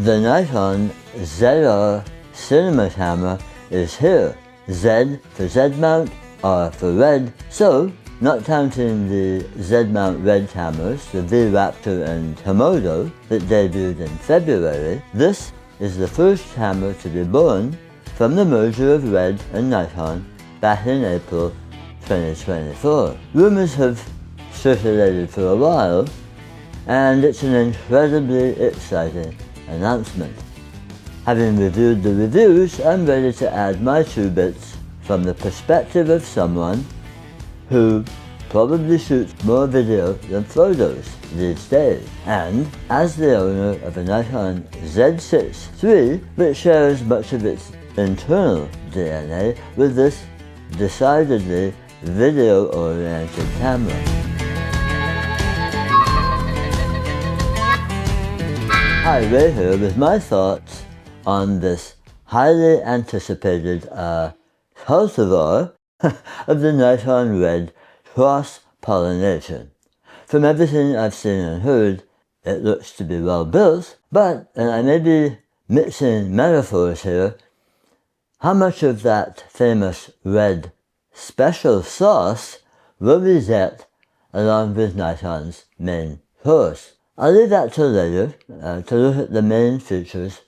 The Nikon Zr cinema camera is here. Z for Z mount, R for RED. So, not counting the Z mount RED cameras, the V Raptor and Komodo that debuted in February, this is the first camera to be born from the merger of RED and Nikon back in April 2024. Rumors have circulated for a while, and it's an incredibly exciting announcement. Having reviewed the reviews, I'm ready to add my 2 bits from the perspective of someone who probably shoots more video than photos these days, and as the owner of a Nikon Z6 III, which shares much of its internal DNA with this decidedly video-oriented camera. Hi, Ray here with my thoughts on this highly anticipated cultivar of the Nikon RED cross-pollination. From everything I've seen and heard, it looks to be well built, but, and I may be mixing metaphors here, how much of that famous RED special sauce will we get along with Nikon's main course? I'll leave that till later to look at the main features,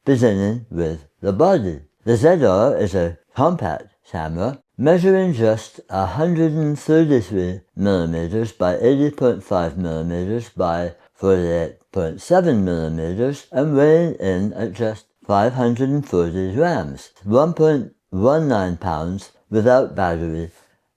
beginning with the body. The Zr is a compact camera measuring just 133mm by 80.5mm by 48.7mm and weighing in at just 540 grams, 1.19 pounds without battery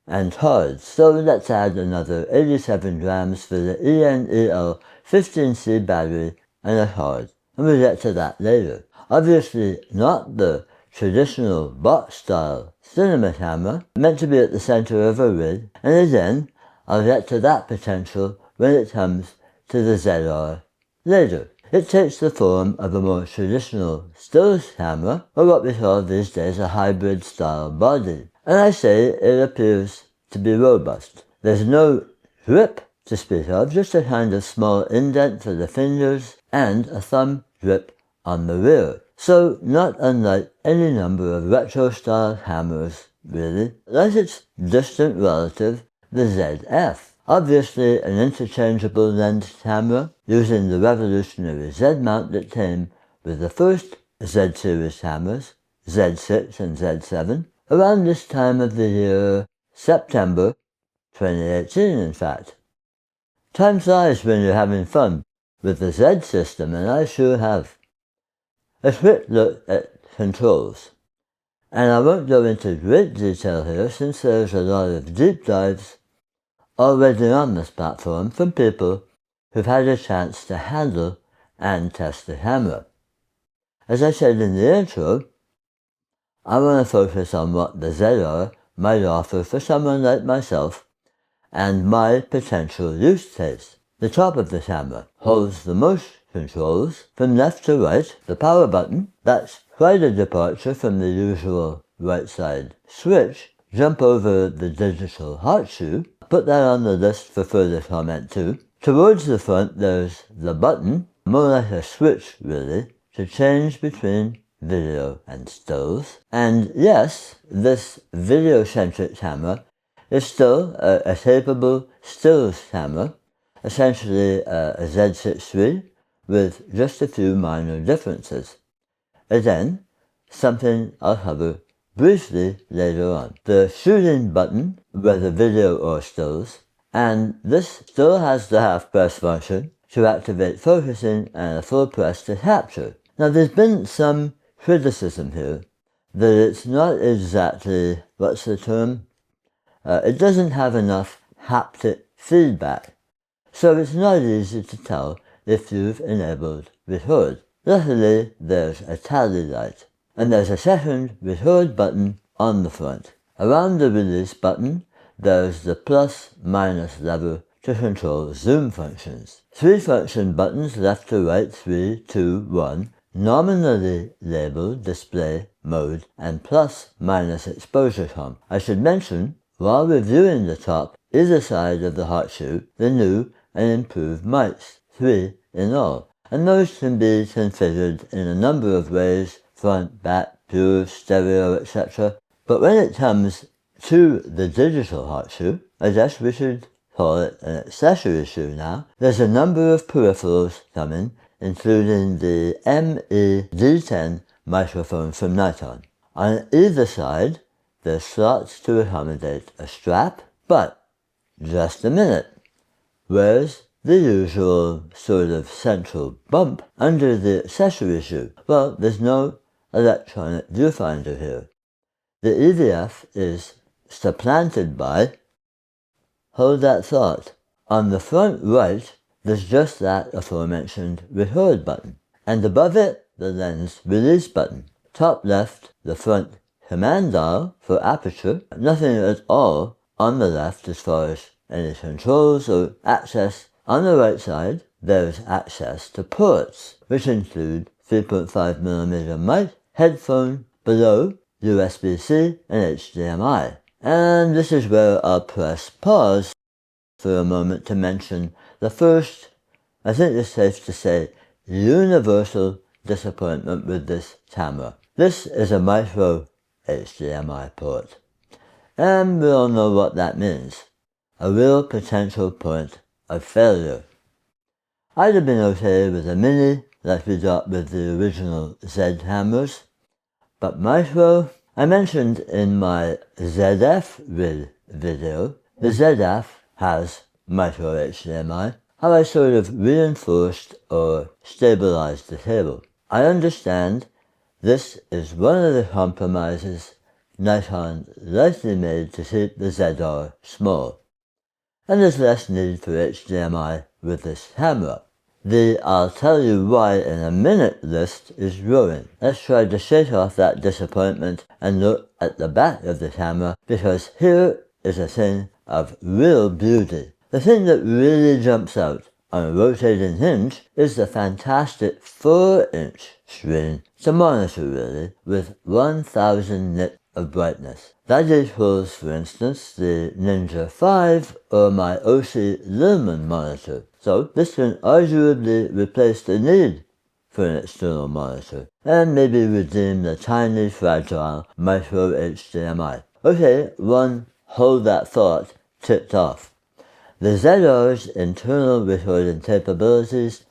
and cards. So let's add another 87 grams for the ENEL 15C battery and a card, and we'll get to that later. Obviously not the traditional box-style cinema camera, meant to be at the center of a rig, and again, I'll get to that potential when it comes to the Zr later. It takes the form of a more traditional stills camera, or what we call these days a hybrid style body, and I say it appears to be robust. There's no grip to speak of, just a kind of small indent for the fingers and a thumb grip on the rear. So not unlike any number of retro-style cameras, really, like its distant relative, the Zf. Obviously an interchangeable lens camera using the revolutionary Z mount that came with the first Z series cameras, Z6 and Z7, around this time of the year, September 2018 in fact. Time flies when you're having fun with the Z system, and I sure have. A quick look at controls. And I won't go into great detail here since there's a lot of deep dives already on this platform from people who've had a chance to handle and test the camera. As I said in the intro, I want to focus on what the Zr might offer for someone like myself and my potential use case. The top of the camera holds the most controls. From left to right, the power button, that's quite a departure from the usual right side switch. Jump over the digital hot shoe, put that on the list for further comment too. Towards the front there's the button, more like a switch really, to change between video and stills. And yes, this video-centric camera is still a capable stills camera, essentially a Z6 III with just a few minor differences. Again, something I'll cover briefly later on. The shooting button, whether video or stills, and this still has the half press function to activate focusing and a full press to capture. Now there's been some criticism here that it's not exactly, what's the term? It doesn't have enough haptic feedback, so it's not easy to tell if you've enabled record. Luckily, there's a tally light, and there's a second record button on the front. Around the release button, there's the plus/minus lever to control zoom functions. 3 function buttons left to right, 3, 2, 1, nominally labeled display, mode, and plus/minus exposure comp. I should mention, while reviewing the top, either side of the hot shoe, the new and improved mics, 3 in all. and those can be configured in a number of ways: front, back, pure, stereo, etc. But when it comes to the digital hot shoe, I guess we should call it an accessory shoe now, there's a number of peripherals coming, including the ME-D10 microphone from Nikon. On either side, there's slots to accommodate a strap, but just a minute. Where's the usual sort of central bump under the accessory shoe? Well, there's no electronic viewfinder here. The EVF is supplanted by, hold that thought, on the front right, there's just that aforementioned record button, and above it, the lens release button. Top left, the front command dial for aperture, nothing at all on the left as far as any controls or access. On the right side, there's access to ports, which include 3.5mm mic, headphone, below, USB-C and HDMI. And this is where I'll press pause for a moment to mention the first, I think it's safe to say, universal disappointment with this camera. This is a micro HDMI port, and we all know what that means. A real potential point of failure. I'd have been okay with a mini like we got with the original Z cameras, but micro, I mentioned in my ZF video, the ZF has micro HDMI, how I sort of reinforced or stabilized the cable. I understand this is one of the compromises Nikon likely made to keep the Zr small, and there's less need for HDMI with this camera. The I'll tell you why in a minute list is growing. Let's try to shake off that disappointment and look at the back of the camera, because here is a thing of real beauty. The thing that really jumps out on a rotating hinge is the fantastic 4-inch screen. It's a monitor really, with 1000 nits of brightness. That equals, for instance, the Ninja 5 or my OC Lumen monitor. So this can arguably replace the need for an external monitor, and maybe redeem the tiny, fragile micro HDMI. Okay, one hold that thought ticked off. The Zr's internal recording capabilities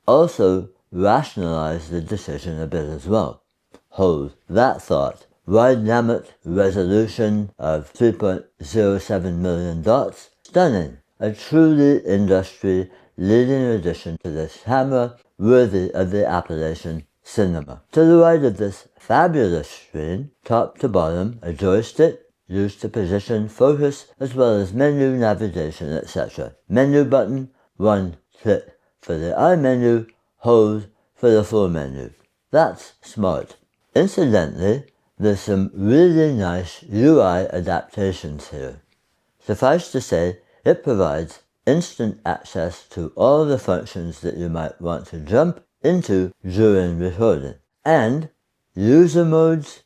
also rationalize the decision a bit as well. Hold that thought. Wide gamut resolution of 3.07 million dots. Stunning. A truly industry-leading addition to this camera, worthy of the appellation cinema. To the right of this fabulous screen, top to bottom, a joystick used to position, focus, as well as menu navigation, etc. Menu button, one click for the I menu, hold for the full menu. That's smart. Incidentally, there's some really nice UI adaptations here. Suffice to say, it provides instant access to all the functions that you might want to jump into during recording. And user modes,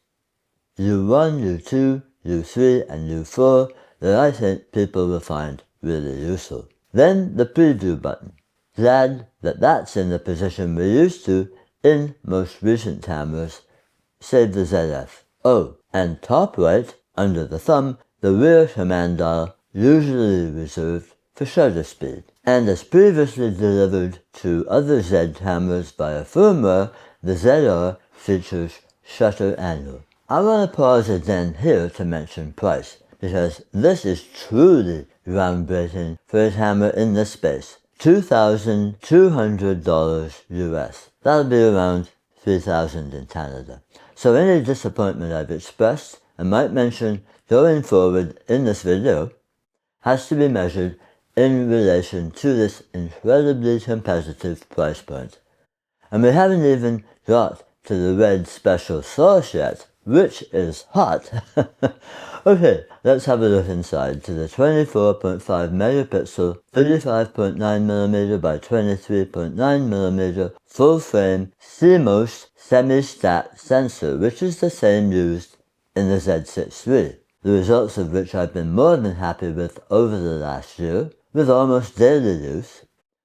U1, U2, U3 and U4 that I think people will find really useful. Then the preview button. Glad that that's in the position we're used to in most recent cameras, save the ZF. Oh, and top right, under the thumb, the rear command dial, usually reserved for shutter speed. And as previously delivered to other Z cameras via firmware, the Zr features shutter angle. I want to pause again here to mention price, because this is truly groundbreaking for a camera in this space. $2,200 US. That'll be around $3,000 in Canada. So any disappointment I've expressed and might mention going forward in this video has to be measured in relation to this incredibly competitive price point. And we haven't even got to the RED special sauce yet, which is hot. Okay, let's have a look inside to the 24.5 megapixel, 35.9mm by 23.9mm full frame CMOS semi-stat sensor, which is the same used in the Z6 III, the results of which I've been more than happy with over the last year, with almost daily use.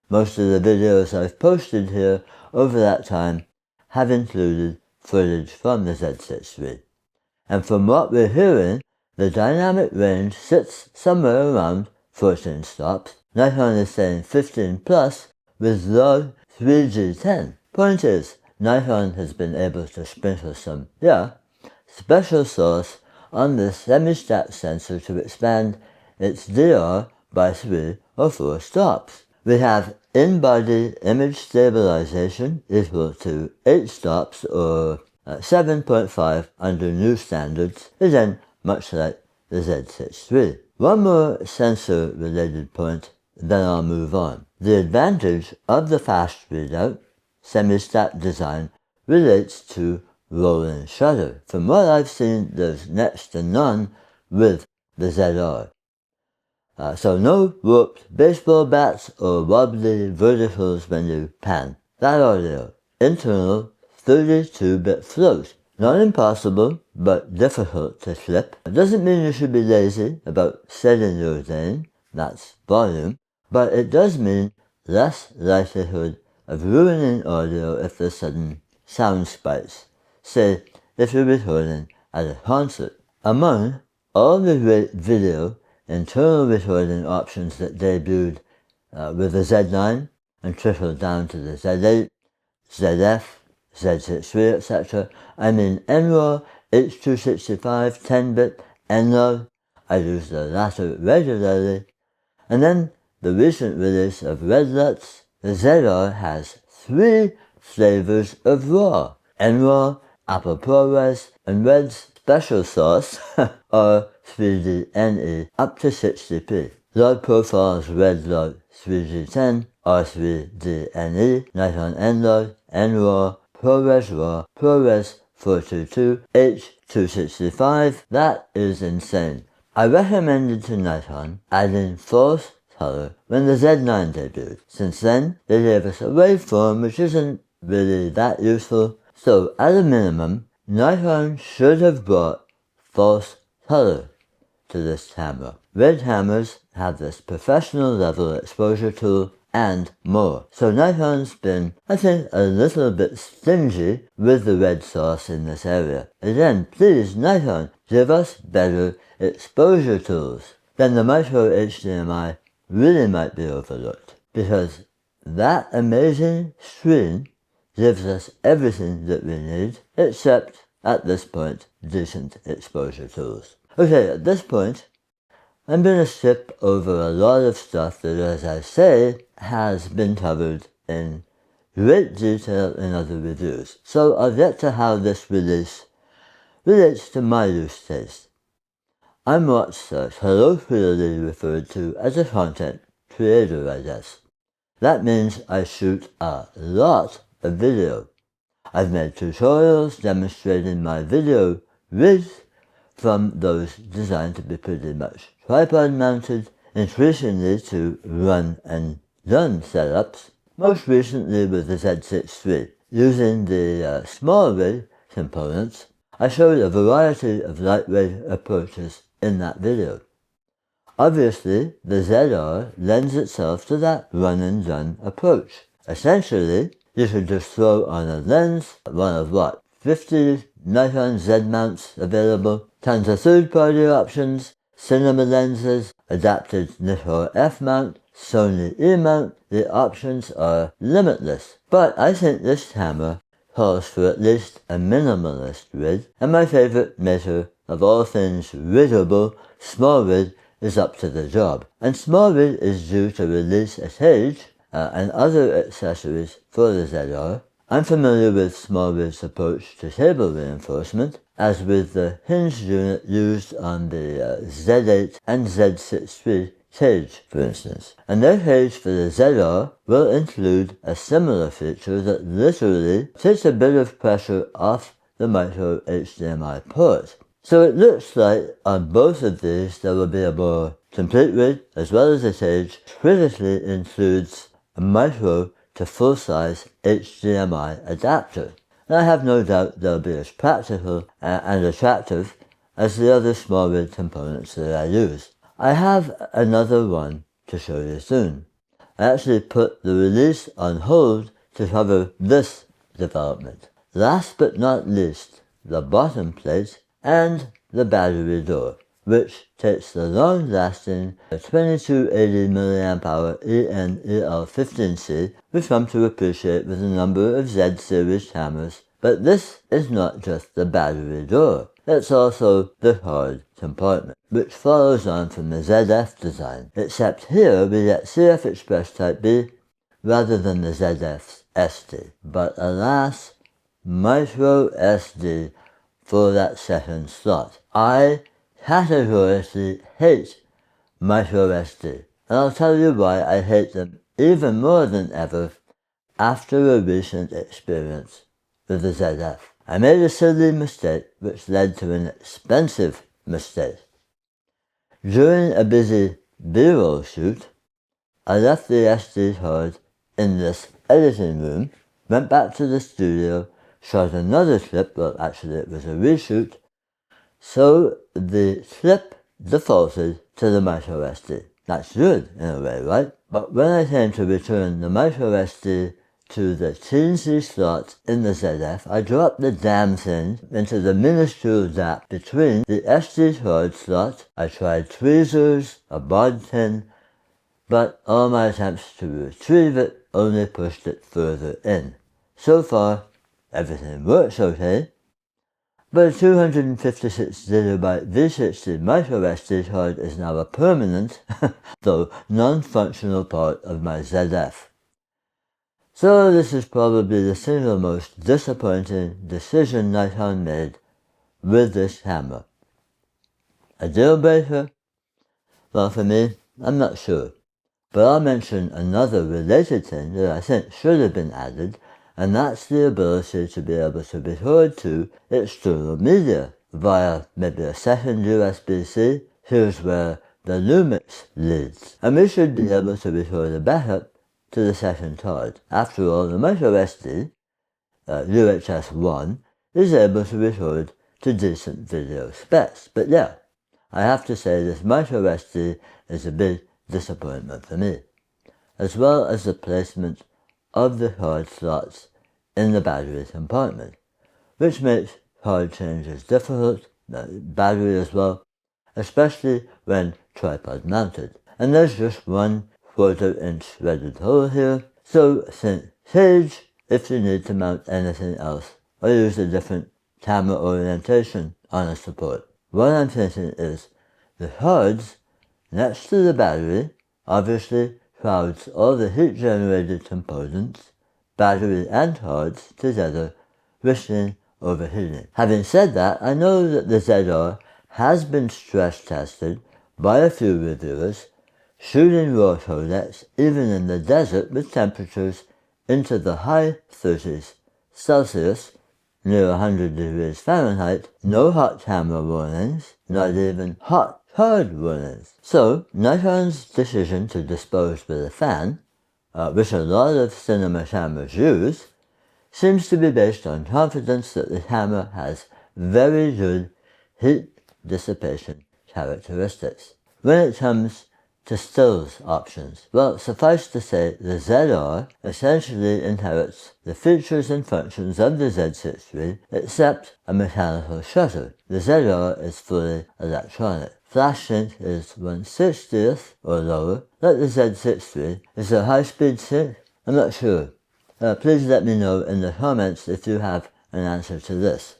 Most of the videos I've posted here over that time have included footage from the Z6III. And from what we're hearing, the dynamic range sits somewhere around 14 stops. Nikon is saying 15 plus with low 3G10. Point is, Nikon has been able to sprinkle some, special sauce on the semi-stacked sensor to expand its DR by 3 or 4 stops. We have in-body image stabilization equal to 8 stops or 7.5 under new standards, again much like the Z6III. One more sensor-related point, then I'll move on. The advantage of the fast readout, semi-stacked design, relates to rolling shutter. From what I've seen, there's next to none with the Zr. So no warped baseball bats or wobbly verticals when you pan. That audio. Internal 32-bit float. Not impossible, but difficult to flip. It doesn't mean you should be lazy about setting your gain, that's volume, but it does mean less likelihood of ruining audio if there's sudden sound spikes. Say, if you're recording at a concert. Among all the video internal recording options that debuted with the Z9 and trickled down to the Z8, Zf, Z6III, etc. I mean NRAW, H.265, 10-bit, NLUT, I use the latter regularly, and then the recent release of RED LUTs. The Zr has 3 flavors of RAW, NRAW, Apple ProRes, and RED's special sauce are 3D NE up to 60p. LUT profiles RED LUT 3G10, R3D NE, Nikon NLUT, NRAW, ProRes RAW, ProRes 422, H.265. That is insane. I recommended to Nikon adding false color when the Z9 debuted. Since then, they gave us a waveform which isn't really that useful. So at a minimum, Nikon should have brought false color to this camera. RED cameras have this professional level exposure tool and more. So Nikon's been, I think, a little bit stingy with the red sauce in this area. Again, please Nikon, give us better exposure tools. Then the microHDMI really might be overlooked, because that amazing screen gives us everything that we need, except, at this point, decent exposure tools. Okay, at this point, I'm going to skip over a lot of stuff that, as I say, has been covered in great detail in other reviews. So I'll get to how this release relates to my use case. I'm what's colloquially referred to as a content creator, I guess. That means I shoot a lot of video. I've made tutorials demonstrating my video rigs, from those designed to be pretty much tripod mounted, increasingly to run and gun setups, most recently with the Z6III. Using the small rig components, I showed a variety of lightweight approaches in that video. Obviously, the Zr lends itself to that run and gun approach. Essentially, you could just throw on a lens, one of 50 Nikon Z mounts available, tons of third-party options, cinema lenses, adapted Nikon F mount, Sony E mount. The options are limitless. But I think this camera calls for at least a minimalist rig, and my favorite maker of all things riggable, small rig, is up to the job. And small rig is due to release a cage and other accessories for the Zr. I'm familiar with small rig's approach to cable reinforcement, as with the hinged unit used on the Z8 and Z6III cage, for instance. And their cage for the Zr will include a similar feature that literally takes a bit of pressure off the micro HDMI port. So it looks like on both of these there will be a more complete rig, as well as a cage critically includes a micro to full-size HDMI adapter. And I have no doubt they'll be as practical and attractive as the other small rig components that I use. I have another one to show you soon. I actually put the release on hold to cover this development. Last but not least, the bottom plate and the battery door, which takes the long-lasting 2280 mAh EN-EL15C we've come to appreciate with a number of Z series cameras. But this is not just the battery door, it's also the hard compartment, which follows on from the ZF design, except here we get CF Express Type B rather than the ZF's SD. But alas, microSD for that second slot. I categorically hate microSD, and I'll tell you why I hate them even more than ever after a recent experience with the ZF. I made a silly mistake which led to an expensive mistake. During a busy B-roll shoot, I left the SD card in this editing room, went back to the studio, shot another clip, well actually it was a reshoot, so the clip defaulted to the microSD. That's good in a way, right? But when I came to return the microSD to the teensy slot in the ZF, I dropped the damn thing into the minuscule gap between the SD card slot. I tried tweezers, a bodkin, but all my attempts to retrieve it only pushed it further in. So far, everything works okay, but a 256GB V60 microSD card is now a permanent, though non-functional part of my ZF. So this is probably the single most disappointing decision Nikon made with this camera. A deal breaker? Well, for me, I'm not sure. But I'll mention another related thing that I think should have been added, and that's the ability to be able to record to external media via maybe a second USB-C. Here's where the Lumix leads. And we should be able to record a backup to the second card. After all, the microSD, UHS-1, is able to record to decent video specs. But yeah, I have to say this microSD is a big disappointment for me, as well as the placement of the card slots in the battery compartment, which makes card changes difficult, battery as well, especially when tripod mounted. And there's just one 1/4-inch threaded hole here, so think cage if you need to mount anything else or use a different camera orientation on a support. What I'm thinking is the cards next to the battery obviously crowds all the heat generated components, battery and cards together, risking overheating. Having said that, I know that the Zr has been stress tested by a few reviewers, shooting raw codecs even in the desert with temperatures into the high 30s Celsius, near 100 degrees Fahrenheit, no hot camera warnings, not even hot card warnings. So Nikon's decision to dispose with a fan, which a lot of cinema cameras use, seems to be based on confidence that the camera has very good heat dissipation characteristics. When it comes to stills options, well, suffice to say the Zr essentially inherits the features and functions of the Z6III except a mechanical shutter. The Zr is fully electronic. Flash sync is 1/60th or lower, like the Z6III. Is there high-speed sync? I'm not sure. Please let me know in the comments if you have an answer to this.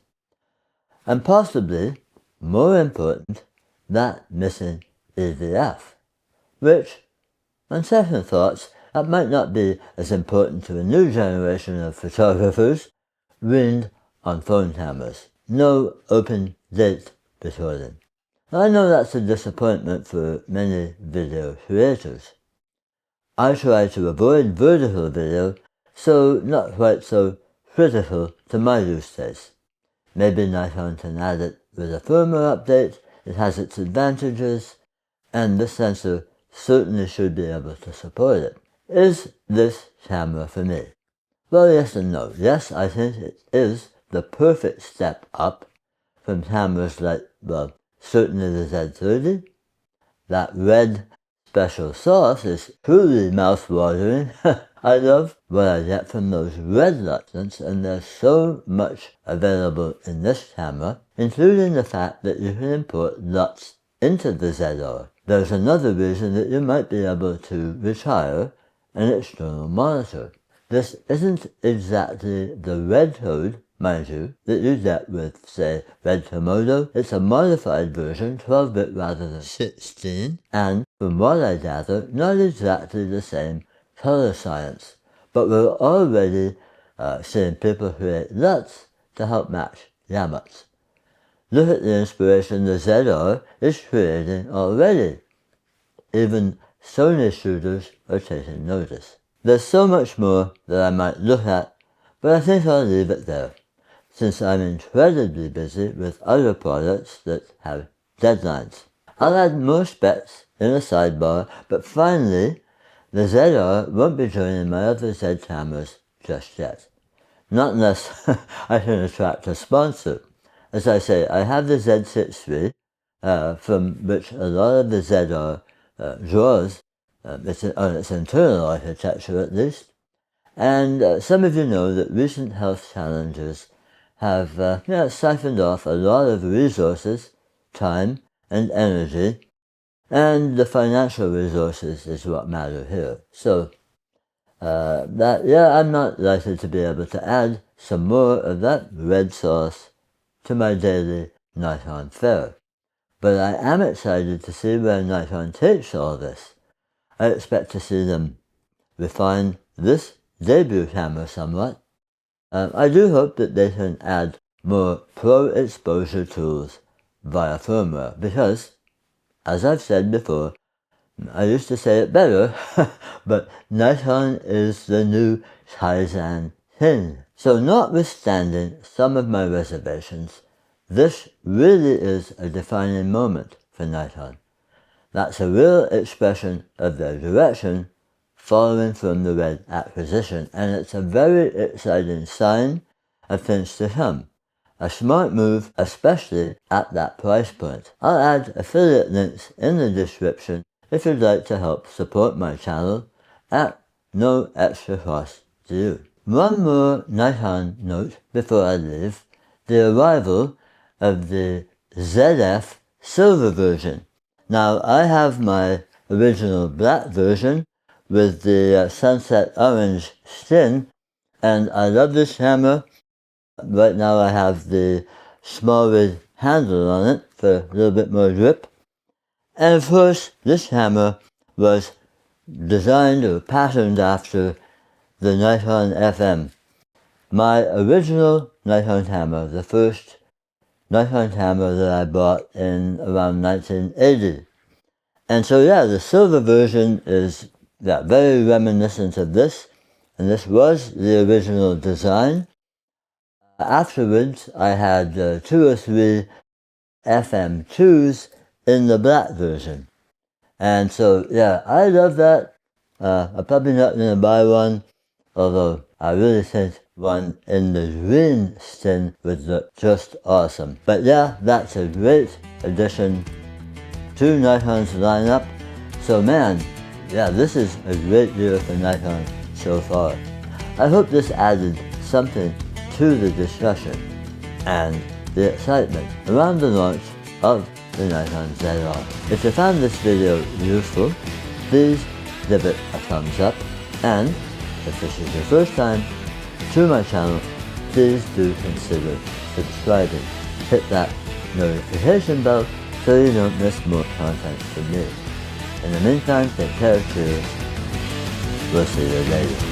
And possibly, more important, that missing EVF, which, on second thoughts, that might not be as important to a new generation of photographers weaned on phone cameras. No open date recording. I know that's a disappointment for many video creators. I try to avoid vertical video, so not quite so critical to my use case. Maybe Nikon can add it with a firmware update. It has its advantages, and the sensor certainly should be able to support it. Is this camera for me? Well, yes and no. Yes, I think it is the perfect step up from cameras like, well, certainly the Z30. That red special sauce is truly mouth-watering. I love what I get from those red LUTs, and there's so much available in this camera, including the fact that you can import LUTs into the Zr. There's another reason that you might be able to retire an external monitor. This isn't exactly the RED code, mind you, that you get with, say, RED Komodo. It's a modified version, 12-bit rather than 16, and from what I gather, not exactly the same color science. But we're already seeing people create LUTs to help match gamuts. Look at the inspiration the Zr is creating already. Even Sony shooters are taking notice. There's so much more that I might look at, but I think I'll leave it there, since I'm incredibly busy with other products that have deadlines. I'll add more specs in a sidebar, but finally, the Zr won't be joining my other Z cameras just yet. Not unless I can attract a sponsor. As I say, I have the Z6III, from which a lot of the Zr draws on its internal architecture at least. And some of you know that recent health challenges have siphoned off a lot of resources, time and energy, and the financial resources is what matter here. So I'm not likely to be able to add some more of that red sauce to my daily Nikon fare. But I am excited to see where Nikon takes all this. I expect to see them refine this debut camera somewhat. I do hope that they can add more pro exposure tools via firmware because, as I've said before, I used to say it better, but Nikon is the new Kaizen King. So notwithstanding some of my reservations, this really is a defining moment for Nikon. That's a real expression of their direction following from the RED acquisition, and it's a very exciting sign of things to come. A smart move, especially at that price point. I'll add affiliate links in the description if you'd like to help support my channel at no extra cost to you. One more Nikon note before I leave: the arrival of the Zf silver version. Now I have my original black version with the sunset orange skin, and I love this camera. Right now I have the smaller handle on it for a little bit more grip. And of course, this camera was designed or patterned after the Nikon FM. My original Nikon camera, the first Nikon camera that I bought in around 1980. And so the silver version is very reminiscent of this, and this was the original design. Afterwards, I had 2 or 3 FM2s in the black version. And so, I love that. I'm probably not going to buy one, although I really think one in the green skin would look just awesome. But that's a great addition to Nikon's lineup. So man, this is a great year for Nikon so far. I hope this added something to the discussion and the excitement around the launch of the Nikon Zr. If you found this video useful, please give it a thumbs up, and if this is your first time to my channel, please do consider subscribing. Hit that notification bell so you don't miss more content from me. In the meantime, take care, cheers. We'll see you later.